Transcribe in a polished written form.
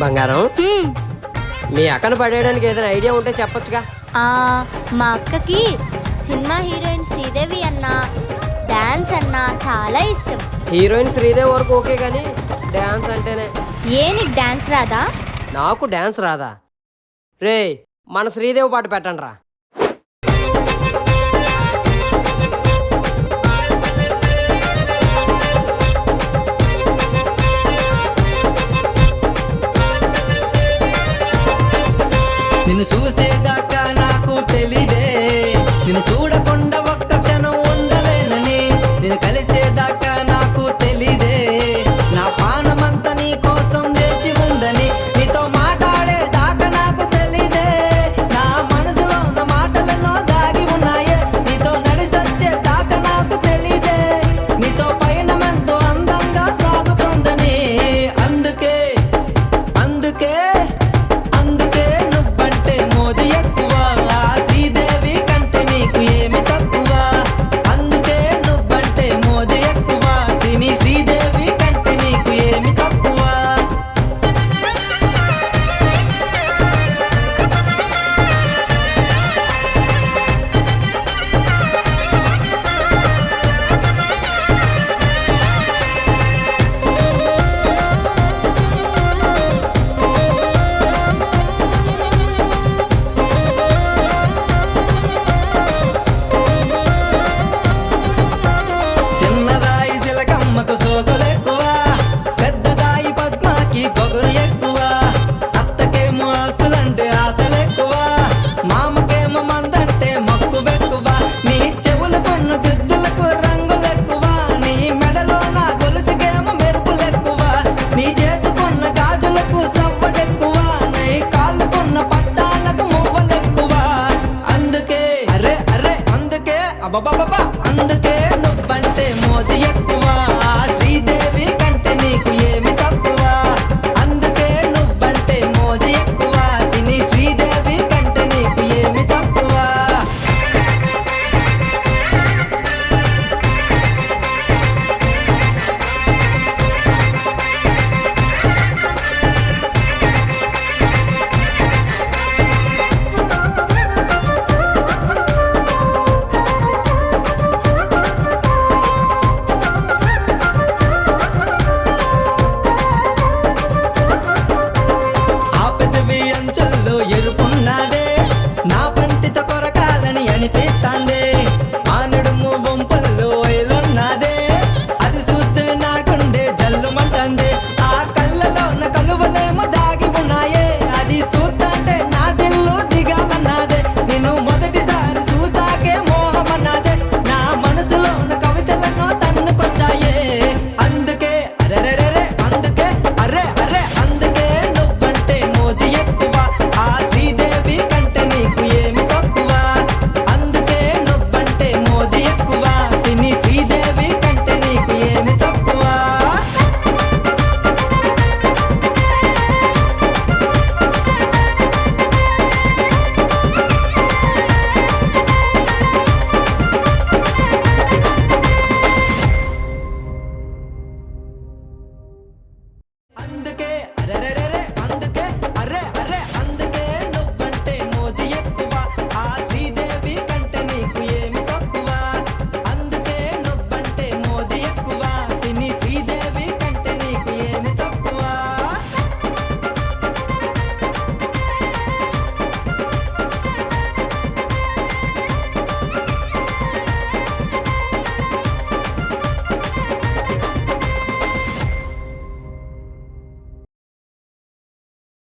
బంగారం, మీ అక్కను పడేయడానికి ఏదైనా ఐడియా ఉంటే చెప్పొచ్చుగా. మా అక్కకి సినిమా హీరోయిన్ శ్రీదేవి అన్న, డాన్స్ అన్న చాలా ఇష్టం. హీరోయిన్ శ్రీదేవి వరకు ఓకే కానీ డాన్స్ అంటేనే. నీకు డాన్స్ రాదా? నాకు డాన్స్ రాదా? రే, మన శ్రీదేవి పాట పెట్టండి రా. నిన్ను చూసేదాకా నాకు తెలీదే, నిన్ను చూడకుండా ఒక్క క్షణం ఉండలేనని. నిన్ను కలిసేదాకా నాకు తెలీదే, నా పానమంతా నీ కోసం వేచి ఉందని. నీతో మాట్లాడేదాకా నాకు తెలీదే, నా మనసులో ఉన్న మాటలెన్నో దాగి ఉన్నాయే. నీతో నడిసొచ్చేదాకా నాకు తెలీదే, నీతో పయనమెంతో అందంగా సాగుతుందని. అందుకే అందుకే అందుకే నువ్వంటే మోది ఎక్కువ, శ్రీదేవి కంటే నీకు ఏమి తక్కువ. అందుకే నువ్వంటే మోది ఎక్కువ, శ్రీదేవి కంటే నీకు ఏమి తక్కువ. చిన్నదాయి చిలకమ్మకు సోకులెక్కువ, పెద్దదాయి పద్మాకి పొగరు ఎక్కువ. అత్తకేమో ఆస్తులంటే ఆశలెక్కువ, మామకేమో మందంటే మక్కువెక్కువ. నీ చెవులకున్న దిద్దులకు రంగులెక్కువ, నీ మెడలో నా గొలుసుకేమో మెరుపులెక్కువ. నీ చేతుకున్న గాజులకు సవ్వడెక్కువ, నీ కాళ్ళకున్న పట్టాలకు మువ్వలెక్కువ. అందుకే అరే అరే అందుకే అబ్బబ్బబ్బా